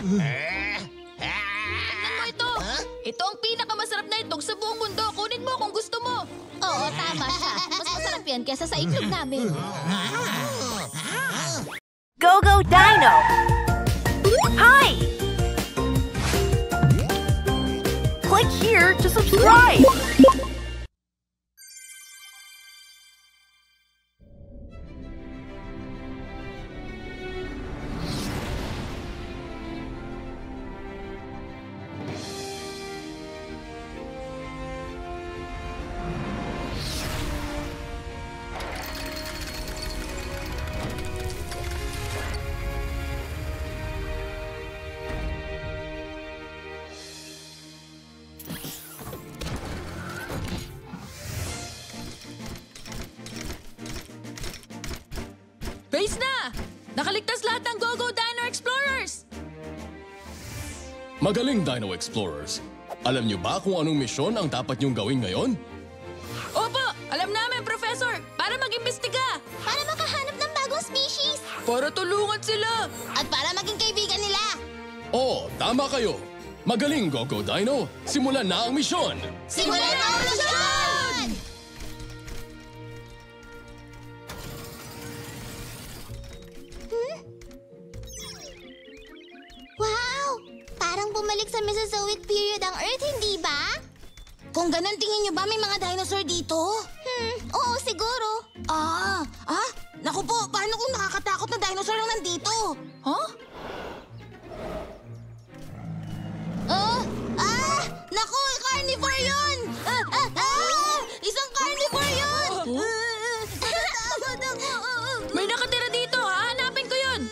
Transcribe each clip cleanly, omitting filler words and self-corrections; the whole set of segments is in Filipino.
Tignan mo ito. Ito ang pinakamasarap na itlog sa buong mundo. Kunin mo kung gusto mo. Oo, tama siya. Mas masarap yan kesa sa itlog namin. Go Go Dino! Hi! Click here to subscribe! Base na! Nakaligtas lahat ng Go Go Dino Explorers! Magaling, Dino Explorers. Alam niyo ba kung anong misyon ang dapat niyong gawin ngayon? Opo! Alam namin, Professor! Para mag-imbestiga! Para makahanap ng bagong species. Para tulungan sila! At para maging kaibigan nila. Oo, tama kayo. Magaling, Go Go Dino. Simulan na ang misyon! Simulan na ang misyon! Wow! Parang bumalik sa Mesozoic period ang Earth, hindi ba? Kung ganun, tingin niyo ba may mga dinosaur dito? Oo, siguro. Naku po, paano kung nakakatakot na dinosaur lang nandito? Huh? Naku, carnivore yun! Isang carnivore yun! Natatakot ako! May nakatira dito! Hahanapin ko yun!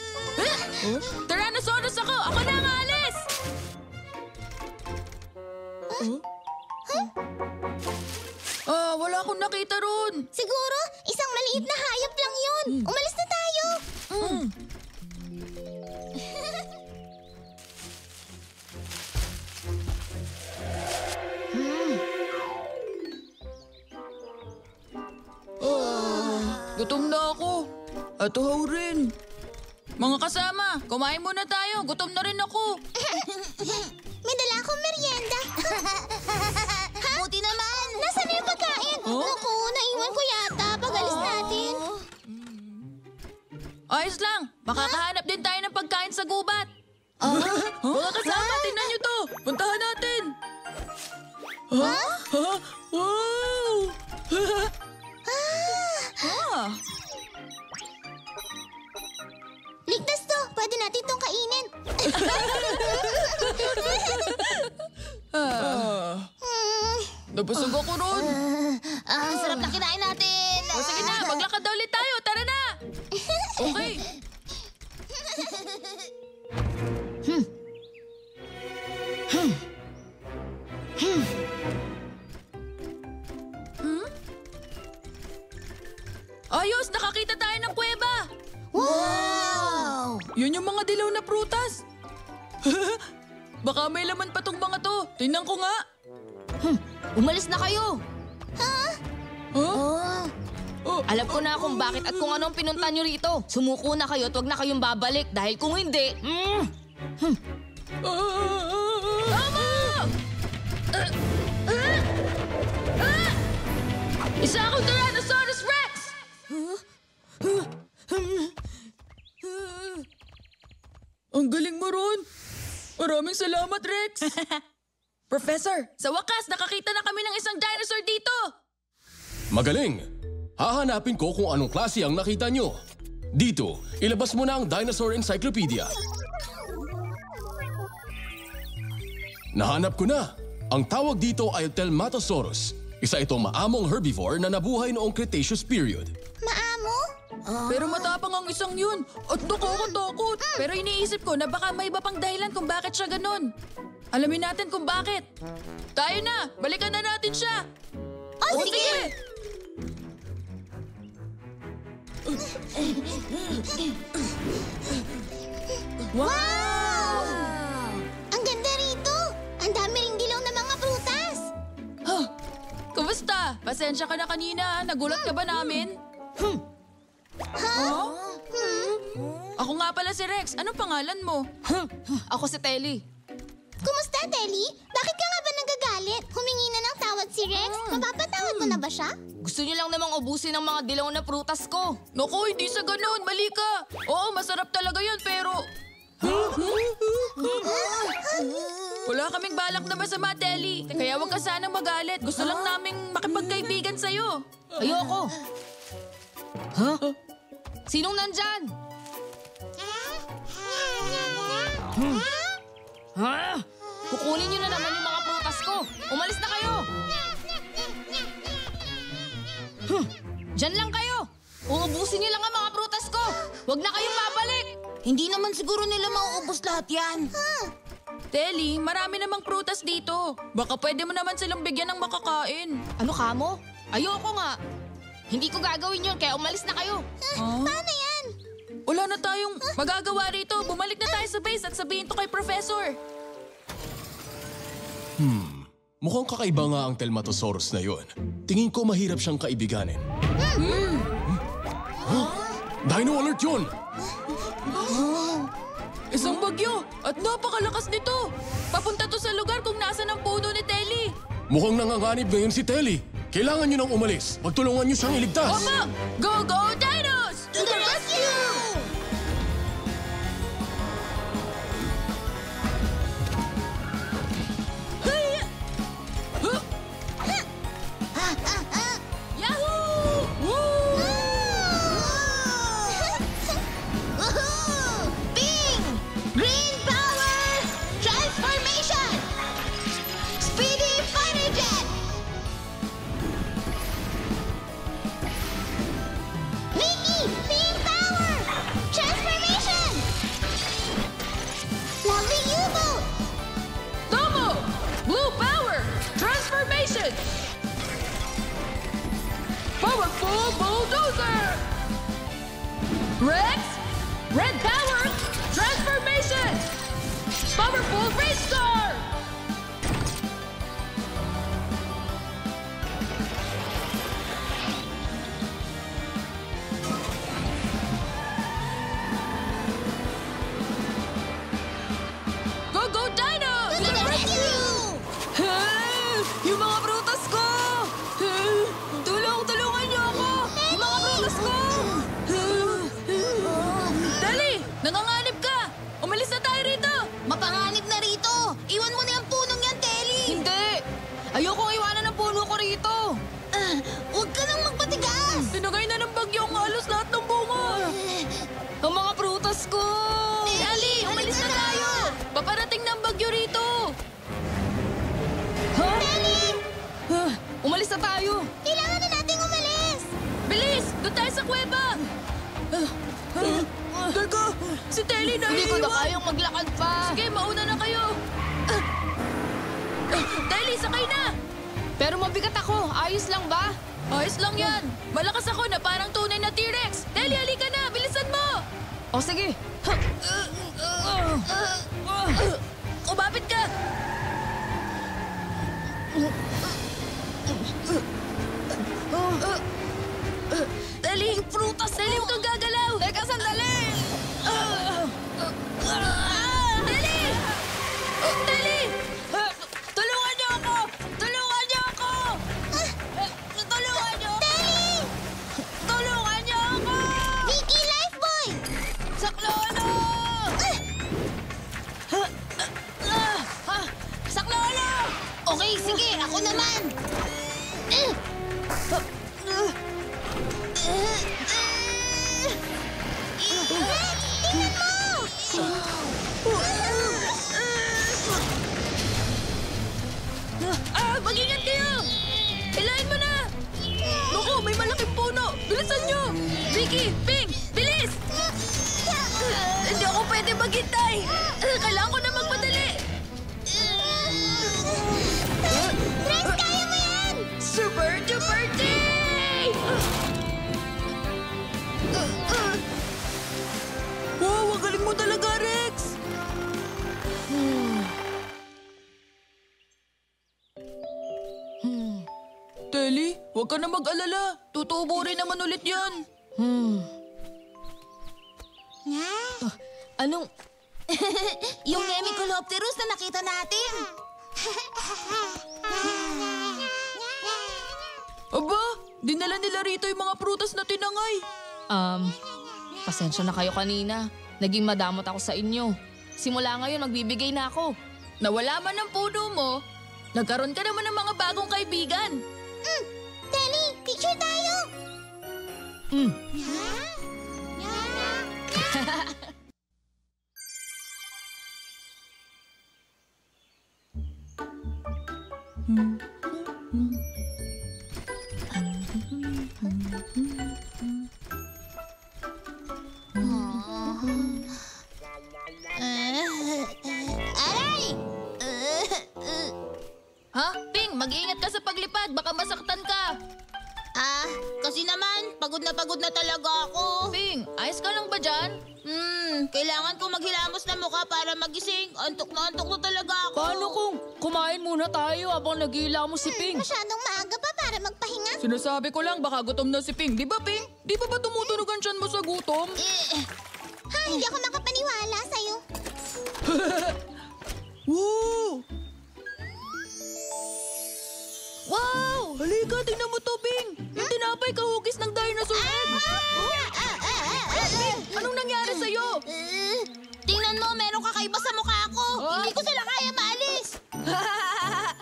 Tyrannosaurus ako! Ako na ang alis! Wala akong nakita ron. Siguro, isang maliit na hayop lang yun. Umalis na tayo. Gutom na ako. At uhaw rin. Mga kasama, kumain muna tayo. Gutom na rin ako. May dala akong merienda. Buti naman. Nasaan na yung pagkain? Naku, naiwan ko yata pag alis natin. Ayos lang. Makakahanap din tayo ng pagkain sa gubat. Mga kasama, tingnan nyo to. Puntahan natin. Wow! Ligtas to. Pwede natin itong kainin. Nabusog ako ron. Ang sarap na kinain natin. Sige na, maglakad na ulit tayo. Tara na. Okay. Ayos, nakakita tayo ng kuweba. Wow! Yun yung mga dilaw na prutas. Baka may laman pa tong mga to. Tingnan ko nga. Umalis na kayo! Huh? Alam ko na kung bakit at kung anong pinunta nyo rito. Sumuko na kayo at huwag na kayong babalik dahil kung hindi... Tama! Isa akong Tyrannosaurus Rex! Ang galing mo ron. Maraming salamat, Rex. Professor, sa wakas nakakita na kami ng isang dinosaur dito. Magaling! Hahanapin ko kung anong klase ang nakita nyo. Dito, ilabas mo na ang Dinosaur Encyclopedia. Nahanap ko na. Ang tawag dito ay Telmatosaurus. Isa itong maamong herbivore na nabuhay noong Cretaceous period. Maamo? Pero matapang ang isang yun at nakakatakot. Pero iniisip ko na baka may iba pang dahilan kung bakit siya ganun. Alamin natin kung bakit. Tayo na! Balikan na natin siya! Sige! Wow! Ang ganda rito! Ang dami ring dilaw na mga prutas! Kumusta? Pasensya ka na kanina. Nagulat ka ba namin? Ako Ako nga pala si Rex. Anong pangalan mo? Ako si Telly. Kumusta, Telly? Bakit ka nga ba nagagalit? Humingi na ng tawad si Rex. Mapapatawad mo na ba siya? Gusto niyo lang namang ubusin ang mga dilaw na prutas ko. Naku, hindi sa ganun. Mali ka. Oo, masarap talaga yun, pero... Wala kaming balak na masama, Telly. Kaya huwag ka sanang magalit. Gusto lang naming makipagkaibigan sa'yo. Ayoko. Huh? Sinong nandyan? Ha? Kukunin niyo na naman yung mga prutas ko. Umalis na kayo. Diyan lang kayo. Uubusin niyo lang ang mga prutas ko. Huwag na kayong babalik. Hindi naman siguro nila mauubos lahat yan. Telly, marami namang prutas dito. Baka pwede mo naman silang bigyan ng makakain. Ano ka mo? Ayoko nga. Hindi ko gagawin yun, kaya umalis na kayo. Paano yan? Wala na tayong magagawa rito. Bumalik na tayo sa base at sabihin to kay Professor. Mukhang kakaiba nga ang Telmatosaurus na yon. Tingin ko mahirap siyang kaibiganin. Dino alert yun! Isang bagyo at napakalakas nito. Papunta to sa lugar kung nasan ang puno ni Telly. Mukhang nanganganib ngayon si Telly. Kailangan nyo nang umalis. Pagtulungan nyo siyang iligtas. Opo! Go, go, Dinos! To the rescue! Yahoo! Woo! Bing! Green power! Transformation! Speedy fighter jet! Mickey! Pink power! Transformation! Lovely U-boat! Tomo! Blue power! Transformation! Powerful bulldozer! Rex! Red power! Transformation! Powerful race car! Go, go, Dinos! To the rescue! Yung mga prutas ko! Tulungan niyo ako! Yung mga prutas ko! Dali! Nanganganib ka! Umalis na tayo rito! Mapanganib na rito! Iwan mo na yung punong yan, Telly! Hindi! Ayokong iwanan ang puno ko rito. Huwag ka nang magpatigas! Tinagay na ng bagyo ang halos lahat ng bunga! Ang mga prutas ko! Dali! Umalis na tayo! Paparating ng bagyo rito! Umalis na tayo! Kailangan na nating umalis! Bilis! Doon tayo sa kuweba! Teka! Si Telly na Hindi ko na kayang maglakad pa. Sige, mauna na kayo! Telly, sakay na! Pero mabigat ako. Ayos lang ba? Ayos lang yan! Malakas ako na parang tunay na T-Rex! Telly, halika na! Bilisan mo! O sige. Umapit ka! Telly! Prutas! Telly, huwag kang gagalaw! Teka, sandali! Telly! Telly! Tulungan niyo ako! Tulungan niyo ako! Tulungan niyo! Telly! Tulungan niyo ako! Vicky Lifebuoy! Saklolo! Saklolo! Okay, sige. Ako naman. Tingnan mo! Mag-ingat kayo! Hilahin mo na! Naku, may malaking puno! Bilisan nyo! Vicky! Ping! Bilis! Hindi ako pwede maghintay! Kailangan ko na magmadali! Rex, kaya mo yan! Super duper D! Wow, ang galing mo talaga, Rex! Telly, huwag ka na mag-alala. Tutubo rin naman ulit yan. Nga. Anong... Yung Hemicolopterus na nakita natin. Aba, dinala nila rito yung mga prutas na tinangay. Pasensya na kayo kanina. Naging madamot ako sa inyo. Simula ngayon, magbibigay na ako. Nawala man ang puno mo, nagkaroon ka naman ng mga bagong kaibigan. Telly, picture tayo. Aray! Ha? Ping, mag-iingat ka sa paglipad. Baka masaktan ka. Kasi naman, pagod na talaga ako. Ping, ayos ka lang ba dyan? Kailangan ko maghilamos na mukha para magising. Antok na talaga ako. Paano kung kumain muna tayo habang nagila mo si Ping? Masyadong maaga pa para magpahinga. Sinasabi ko lang baka gutom na si Ping. Di ba, Ping? Di ba tumutunog ang tiyan mo sa gutom? Hindi ako makapaniwala sa'yo. Woo! Wow! Halika, tingnan mo to, Ping! Yung tinapay kahugis ng dinosaur egg! Anong nangyari sa'yo? Tingnan mo, meron kakaiba sa mukha ko. Hindi ko sila kaya maalis.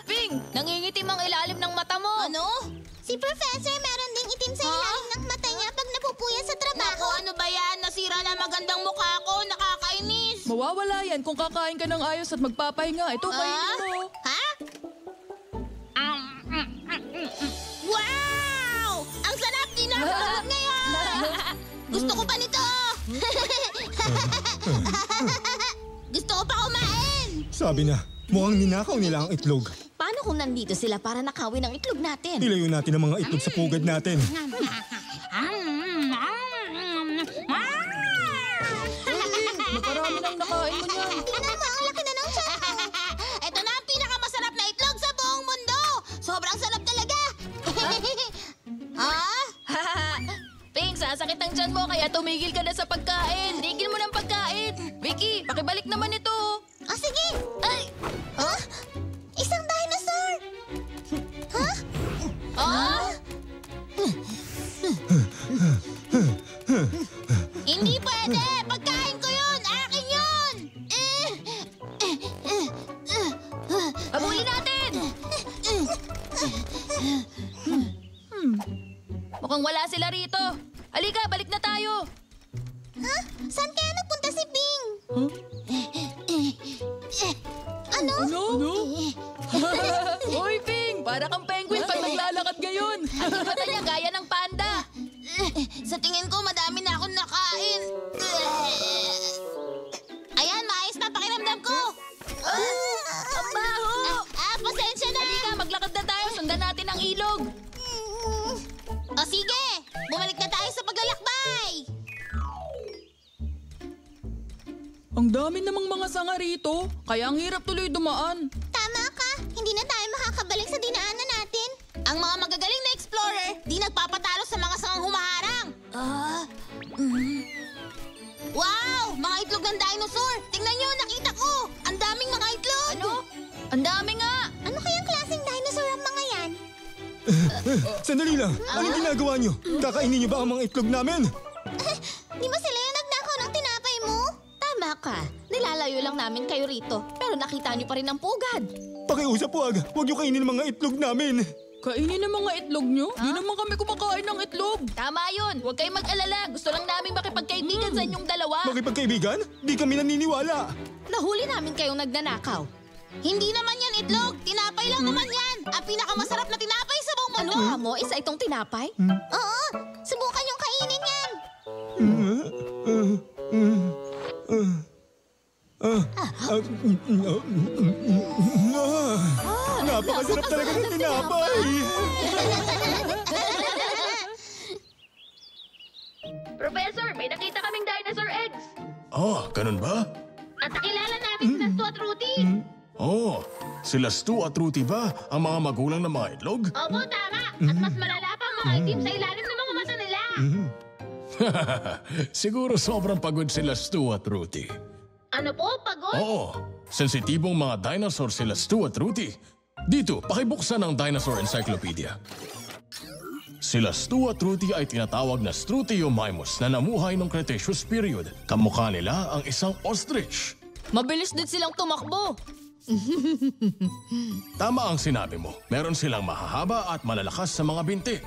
Ping, nangingitim ang ilalim ng mata mo. Ano? Si Professor meron ding itim sa ilalim ng mata niya pag napupuyan sa trabaho. Ano ba yan? Nasira na magandang mukha ko. Nakakainis. Mawawala yan kung kakain ka ng ayos at magpapahinga. Ito, kainin mo. Ha? Wow! Ang sarap din ako ngayon! Gusto ko pa nito! Gusto ko pa kumain! Sabi na, mukhang ninakaw nila ang itlog. Paano kung nandito sila para nakawin ang itlog natin? Ilayo natin ang mga itlog sa pugad natin. Nakarami nang nakain mo niyan. Tingnan mo, ang laki na ng tiyan ko. Ito na ang pinakamasarap na itlog sa buong mundo! Sobrang sarap talaga! Ping, sasakit ang tiyan mo kaya tumigil ka na sa pagkain. Tigil mo ng pagkain. Vicky, pakibalik naman ito. Sige! Ay! Isang dinosaur! Hindi pwede! Pagkain ko yun! Akin yun! Abulin natin! Mukhang wala sila rito. Halika, balik na tayo. Saan kaya nagpunta si Ping? Ano? Ano? Hoy, Ping! Para kang penguin pag naglalakad ngayon. Ang mata niya gaya ng panda. Sa tingin ko, madami na akong nakain. Ayan, maayos na pakiramdam ko. Ang baho! Pasensya na. Halika, maglakad na tayo. Sundan natin ang ilog. O sige, bumalik na tayo sa paglalakbay. Ang dami namang mga sanga rito. Kaya ang hirap tuloy dumaan. Tama ka, hindi na tayo makakabalik sa dinaanan natin. Ang mga magagaling na explorer, di nagpapatalo sa mga sangang humaharang. Wow! Mga itlog ng dinosaur! Tingnan nyo, nakita ko! Ang daming mga itlog! Ano? Ang dami nga. Ano kayang klaseng dinosaur ang mga yan? Sandali lang, anong ginagawa nyo? Kakainin nyo ba ang mga itlog namin? Di ba sila yung nagnakaw ng tinapay mo? Tama ka. Nilalayo lang namin kayo rito. Pero nakita niyo pa rin ang pugad. Pakiusap huwag nyo kainin ang mga itlog namin. Kainin ang mga itlog nyo? Di naman kami kumakain ng itlog. Tama yun. Huwag kayong mag-alala. Gusto lang namin makipagkaibigan sa inyong dalawa. Makipagkaibigan? Di kami naniniwala. Nahuli namin kayong nagnanakaw. Hindi naman yan itlog! Tinapay lang naman yan! Ang pinakamasarap na tinapay sa buong mundo! Ano mo? Isa itong tinapay? Oo! Subukan yung kainin yan! Napakasarap talaga ng tinapay. Professor, may nakita kaming dinosaur eggs. Oh, ganun ba? At nakilala namin si Stu at Rudy! Oh, sila Stu at Ruty ba ang mga magulang ng mga itlog? Opo, tama! At mas malala pa ang mga itim sa ilalim ng mga mata nila! Siguro sobrang pagod sila Stu at Ruty. Ano po, pagod? Oo, sensitibong mga dinosaur sila Stu at Ruthie. Dito, pakibuksan ang Dinosaur Encyclopedia. Sila Stu at Ruthie ay tinatawag na Struthiomimus na namuhay noong Cretaceous period. Kamukha nila ang isang ostrich. Mabilis din silang tumakbo. Tama ang sinabi mo. Meron silang mahahaba at malalakas sa mga binti.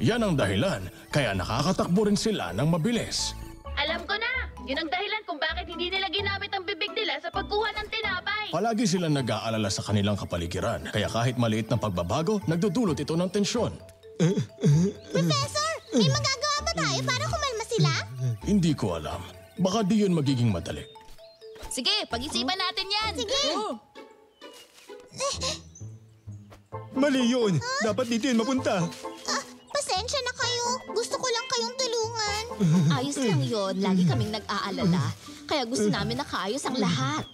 Yan ang dahilan, kaya nakakatakbo rin sila ng mabilis. Alam ko na! Yun ang dahilan kung bakit hindi nila ginamit ang bibig nila sa pagkuha ng tinapay. Palagi silang nag-aalala sa kanilang kapaligiran, kaya kahit maliit na pagbabago, nagdudulot ito ng tensyon. Professor, may magagawa ba tayo para kumalma sila? Hindi ko alam. Baka di yun magiging madali. Sige, pag-isipan natin yan. Sige. Mali yun. Dapat dito yun mapunta. Pasensya na kayo. Gusto ko lang kayong tulungan. Ayos lang yun. Lagi kaming nag-aalala. Kaya gusto namin nakaayos ang lahat.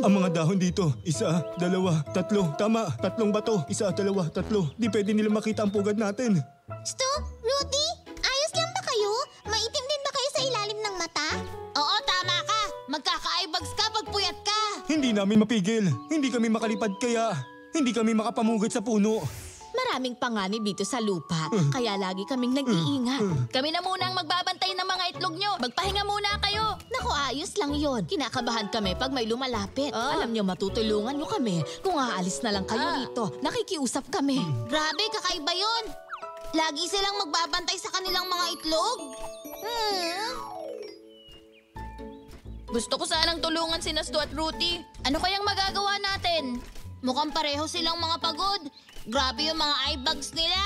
Ang mga dahon dito, 1, 2, 3. Tama, 3 bato. 1, 2, 3. Di pwede nila makita ang pugad natin. Stu, Rudy, ayos lang ba kayo? Maitim din ba kayo sa ilalim ng mata? Oo, tama ka. Magkaka-eyebags ka pag puyat ka. Hindi namin mapigil. Hindi kami makalipad kaya hindi kami makapamugad sa puno. Maraming panganib dito sa lupa. Kaya lagi kaming nag-iingat. Kami na muna ang magbabantay ng mga itlog nyo. Magpahinga muna kayo. Naku, ayos lang yon. Kinakabahan kami pag may lumalapit. Alam nyo, matutulungan nyo kami. Kung aalis na lang kayo dito, nakikiusap kami. Grabe, kakaiba yun. Lagi silang magbabantay sa kanilang mga itlog. Gusto ko sanang tulungan si Stu at Ruthie. Ano kayang magagawa natin? Mukhang pareho silang mga pagod. Grabe yung mga eye bags nila.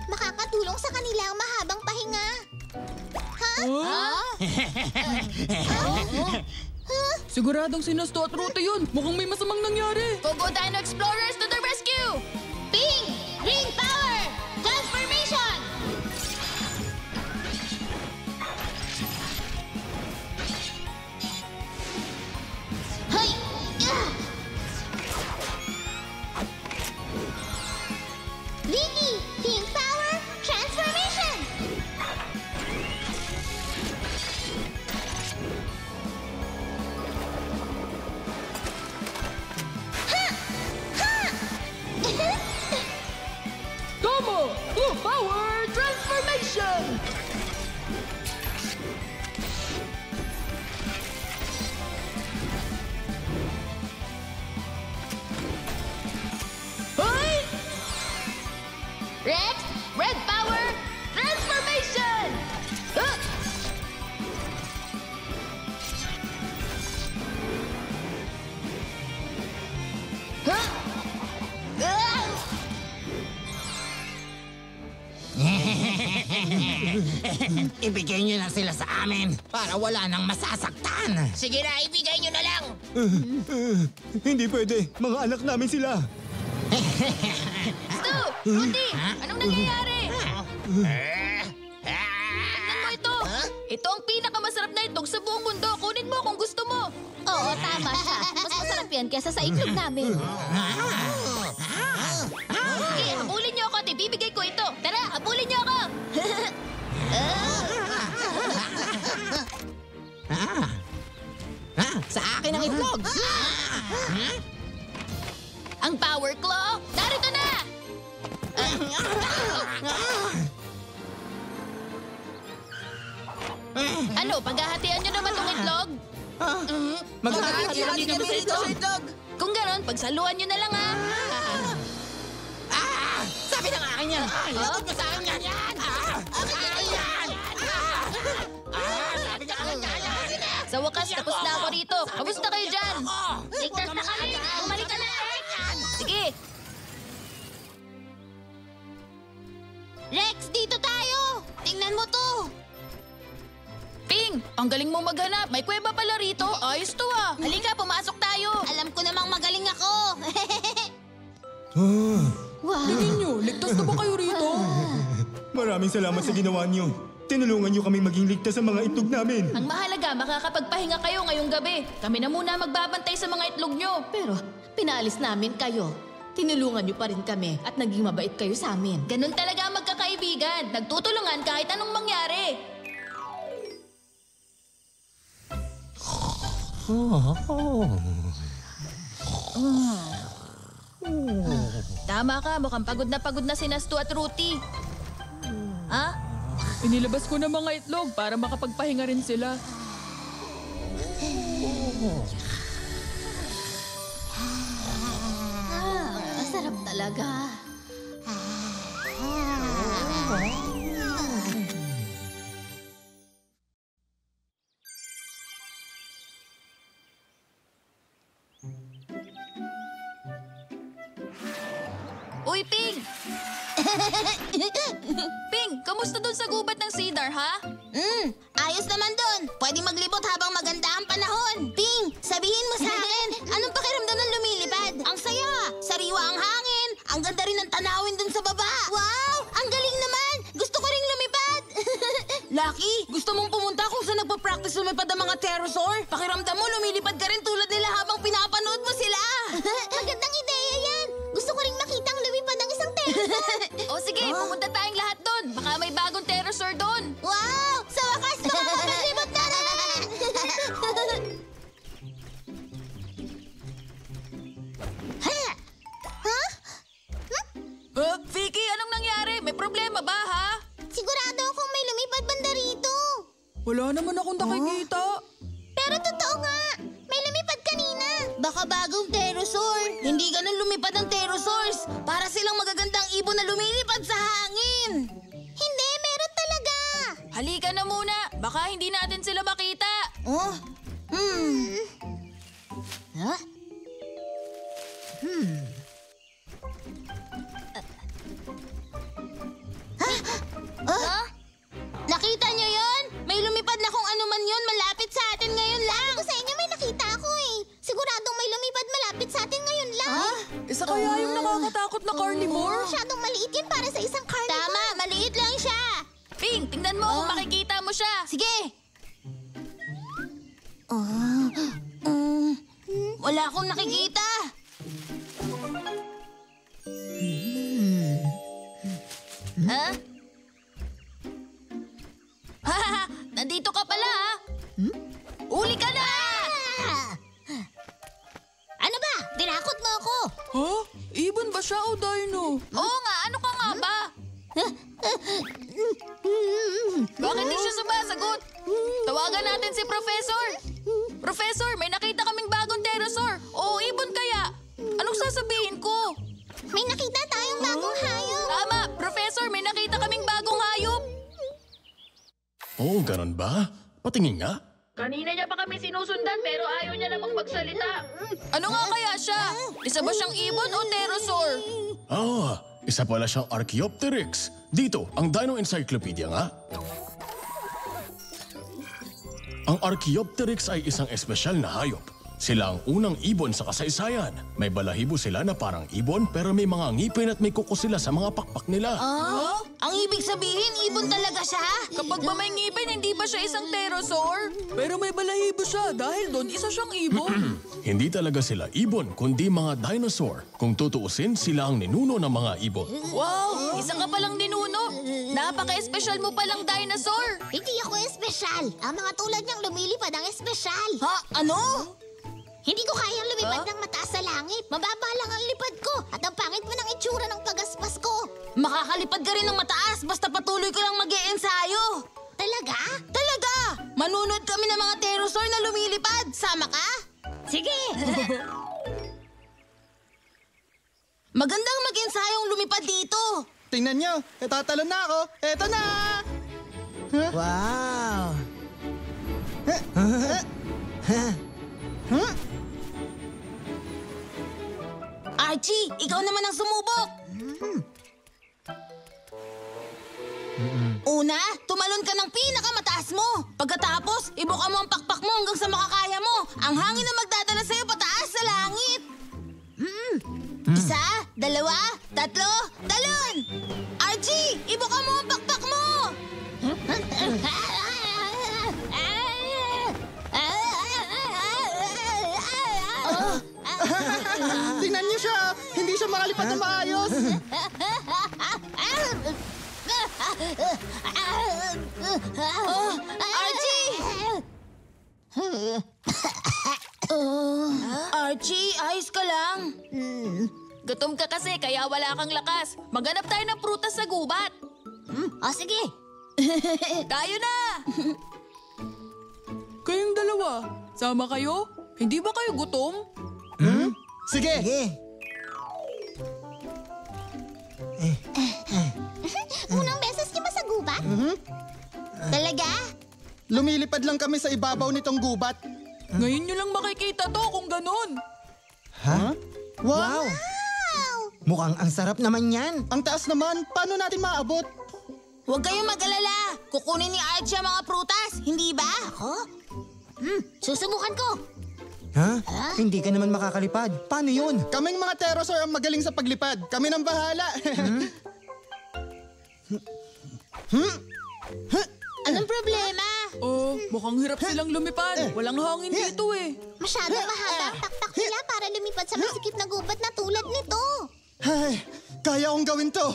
Makakatulong sa kanila ang mahabang pahinga. Siguradong si Stu at Ruthie yun. Mukhang may masamang nangyari. Go Dino Explorers to the rescue! Ping! Green power! Transformation! Hay! Vicky! Pink power! Transformation! Tama! Blue Power Transformation! Ay! Rex, Red Power Transformation! Ibigay niyo na sila sa amin para wala nang masasaktan. Sige na, ibigay nyo na lang! Hindi pwede. Mga anak namin sila. Stu! Ruthie! Anong nangyayari? Tignan mo ito! Ito ang pinakamasarap na itlog sa buong mundo. Kunin mo kung gusto mo. Oo, tama siya. Mas masarap yan kesa sa itlog namin. Sige, habulin niyo ako at ibibigay ko ito. Tara, habulin niyo ako! Sa akin ang itlog. Ang Power Claw, narito na! Ano, paghahatian niyo naman itong itlog? Maghahatian din kami sa itlog. Kung ganon, pagsaluan niyo na lang ha. Sabi ng akin yan. Lagot mo sa akin yan. Akin yan. Sabi ng akin yan. Sa wakas, tapos na ako rito. Kamusta kayo dyan? Ligtas na kami. Bumalik ka na. Sige. Rex, dito tayo! Tingnan mo to! Ping, ang galing mo maghanap. May kuweba pala rito. Ayos to ah. Halika, pumasok tayo. Alam ko namang magaling ako! Tingin nyo, ligtas na ba kayo rito? Maraming salamat sa ginawa niyo. Tinulungan niyo kami maging ligtas sa mga itlog namin. Ang mahalaga, makakapagpahinga kayo ngayong gabi. Kami na muna magbabantay sa mga itlog nyo. Pero pinaalis namin kayo. Tinulungan niyo pa rin kami at naging mabait kayo sa amin. Ganun talaga ang magkakaibigan. Nagtutulungan kahit anong mangyari. Tama ka, mukhang pagod na si Stu at Ruthie. Ha? Inilabas ko na mga itlog para makapagpahinga rin sila. Masarap talaga. Uy, Ping! Ping, kamusta dun sa gubat ng cedar, ha? Ayos naman doon. Pwede maglibot habang maganda ang panahon. Ping, sabihin mo sa akin, anong pakiramdam ng lumilipad? Ang saya, sariwa ang hangin, ang ganda rin ng tanawin doon sa baba. Wow, ang galing naman. Gusto ko ring lumipad. Lucky, gusto mong pumunta kung saan nagpa-practice lumipad ang mga pterosaur? Pakiramdam mo, lumilipad ka rin tulad nila habang pinapanood mo sila. Magandang ideya yan. Gusto ko ring makita ang lumipad ng isang pterosaur. O sige, pumunta tayong lahat dun. Baka may bagong pterosaur dun. Wow! Sa wakas, makakapaglibot na rin! Ha? Ha? Vicky, anong nangyari? May problema ba, ha? Sigurado akong may lumipad banda rito. Wala naman akong nakikita. Pero totoo nga, may lumipad kanina. Baka bagong pterosaur. Hindi ganun lumipad ang pterosaurs. Para silang magagandang ibon na lumilipad sa hangin. Hindi, meron talaga. Halika na muna. Baka hindi natin sila makita. Oh? Huh? Huh? Nakita niyo yon? May lumipad na kung ano man yon malapit sa atin ngayon lang. Sabi ko sa inyo may nakita ako eh. Siguradong may lumipad malapit sa atin ngayon lang. Isa kaya yung nakakatakot na carnivore? Masyadong maliit yan para sa isang carnivore. Tama, maliit lang siya. Ping, tingnan mo kung makikita mo siya. Sige. Wala akong nakikita. Ha? Hahaha, nandito ka pala, ha? Uli ka na! Ano ba? Tinakot mo ako. Ha? Ibon ba siya o dino? Oo nga, ano ka nga ba? Bakit di siya sumasagot? Tawagan natin si Professor. Professor, may nakita kaming bagong pterosaur. O ibon kaya? Anong sasabihin ko? May nakita tayong bagong hayop. Tama, Professor, may nakita kaming bagong hayop. Oh, ganun ba? Patingin nga. Kanina niya pa kami sinusundan pero ayaw niya namang magsalita. Ano nga kaya siya? Isa ba siyang ibon o pterosaur? Isa pala siyang Archaeopteryx. Dito, ang Dino Encyclopedia nga. Ang Archaeopteryx ay isang espesyal na hayop. Sila ang unang ibon sa kasaysayan. May balahibo sila na parang ibon pero may mga ngipin at may kuko sila sa mga pakpak nila. Ang ibig sabihin, ibon talaga siya? Kapag ba may ngipin, hindi ba siya isang pterosaur? Pero may balahibo siya dahil doon isa siyang ibon. Hindi talaga sila ibon kundi mga dinosaur. Kung tutuusin, sila ang ninuno ng mga ibon. Wow! Isa ka palang ninuno. Napaka-espesyal mo palang dinosaur. Hindi ako espesyal. Ang mga tulad niyang lumilipad ang espesyal. Ha? Ano? Hindi ko kayang lumipad ng mataas sa langit. Mababa lang ang lipad ko. At ang pangit mo ng itsura ng pagaspas ko. Makakalipad ka rin ng mataas basta patuloy ko lang mag-iensayo. Talaga? Talaga! Manunod kami ng mga pterosaur na lumilipad. Sama ka? Sige! Magandang mag-ensayong lumipad dito. Tingnan nyo, tatalon na ako. Eto na! Wow! Archie, ikaw naman ang sumubok. Una, tumalon ka ng pinakamataas mo. Pagkatapos, ibuka mo ang pakpak mo hanggang sa makakaya mo. Ang hangin na magdadala sa'yo pataas sa langit. Isa, dalawa, tatlo, talon! Archie, ibuka mo ang pakpak mo! Tingnan niyo siya! Hindi siya makalipad na maayos! Archie! Archie, ayos ka lang? Gutom ka kasi kaya wala kang lakas. Maghanap tayo ng prutas sa gubat. Sige. Tayo na! Kayong dalawa, sama kayo? Hindi ba kayo gutom? Sige! Unang beses niyo ba sa gubat? Talaga? Lumilipad lang kami sa ibabaw nitong gubat. Ngayon nyo lang makikita to kung ganun. Ha? Wow! Mukhang ang sarap naman yan. Ang taas naman, paano natin maabot? Huwag kayong mag-alala. Kukunin ni Archie ang mga prutas, hindi ba? Susubukan ko. Ha? Hindi ka naman makakalipad. Paano yun? Kaming mga pterosaur ang magaling sa paglipad. Kami nang bahala. Anong problema? Mukhang hirap silang lumipad. Walang hangin dito eh. Masyadong mahaba ang taktak nila para lumipad sa masikip na gubat na tulad nito. Ay, kaya kong gawin to.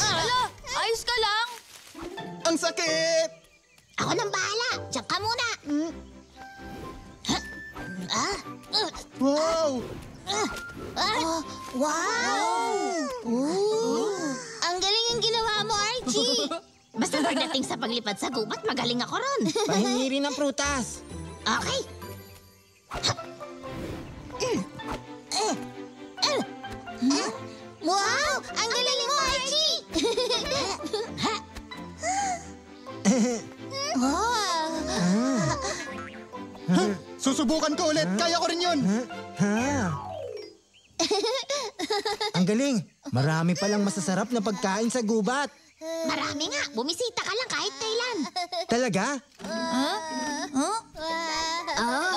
Ala, ayos ka lang? Ang sakit! Ako nang bahala. Diyan ka muna. Wow! Wow! Ang galing yung ginawa mo, Archie. Basta pagdating sa paglipad sa gubat, magaling ako ron. Pahingi rin ng prutas. Okay. Wow! Ang galing mo, Archie! Susubukan ko ulit. Kaya ko rin yun. Ang galing. Marami palang masasarap na pagkain sa gubat. Marami nga. Bumisita ka lang kahit kailan. Talaga?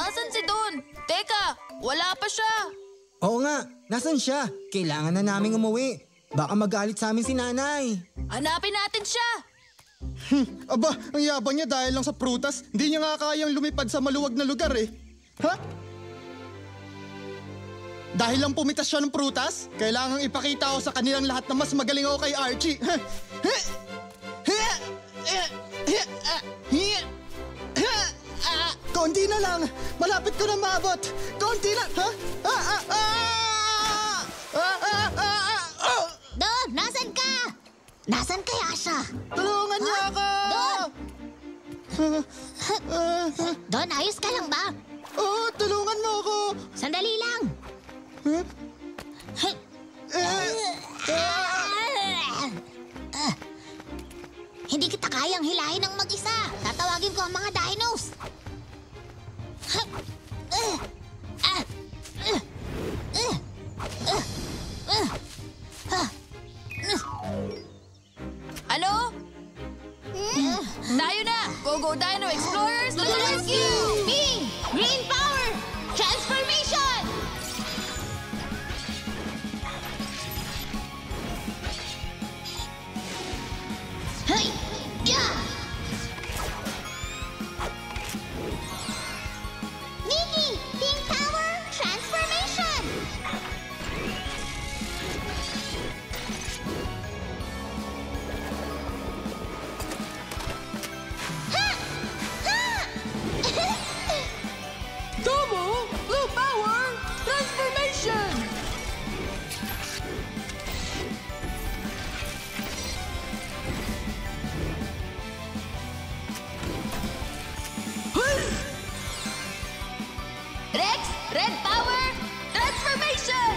Asan si Don? Teka, wala pa siya. Oo nga. Nasaan siya? Kailangan na naming umuwi. Baka magalit sa amin si nanay. Hanapin natin siya. Aba, ang yabang niya dahil lang sa prutas. Hindi niya nga kayang lumipad sa maluwag na lugar eh. Ha? Dahil lang pumitas siya ng prutas, kailangang ipakita ko sa kanilang lahat na mas magaling ako kay Archie. Konti na lang! Malapit ko na maabot! Konti na! Ha? Don, nasan ka? Nasan kaya siya? Tulungan niyo ako! Don, ayos ka lang ba? Oh, tulungan mo ako! Sandali lang. Hindi kita kayang hilahin ng mag-isa. Tatawagin ko ang mga dinos. Ano? Tayo na! Go Dino Explorers to the rescue! Ping! Green power! Transformation! Hey! Yeah! Nikki! Pink power! Transformation! Tomo! Blue power! Transformation! Rex! Red power! Transformation!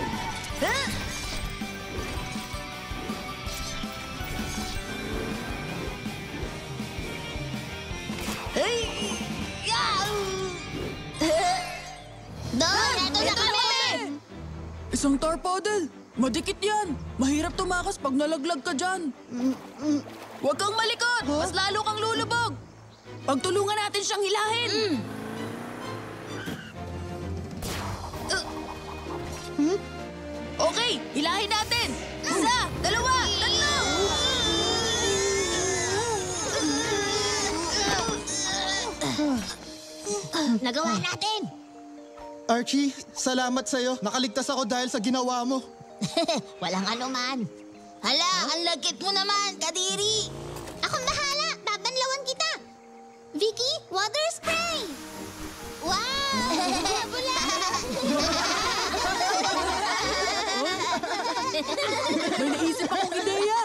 Don, eto na kami! Isang tarpaudel! Madikit yan! Mahirap tumakas pag nalaglag ka dyan. Huwag kang malikot! Mas lalo kang lulubog! Pagtulungan natin siyang hilahin! Okay, hilahin natin! Isa, dalawa, tatlo! Nagawa natin! Archie, salamat sa'yo. Nakaligtas ako dahil sa ginawa mo. Walang anuman. Hala, ang lagkit mo naman, Kadiri. Akong bahala, babanlawan kita. Vicky, naisip akong ideya.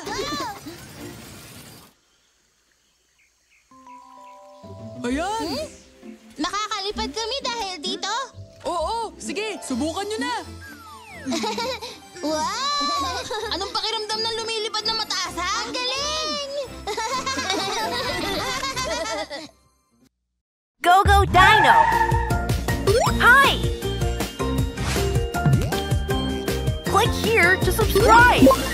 Ayan! Makakalipad kami dahil dito? Oo, sige, subukan nyo na. Wow! Anong pakiramdam ng lumilipad na mataas, ha? Ang galing! Go Dino! Hi! Click here to subscribe!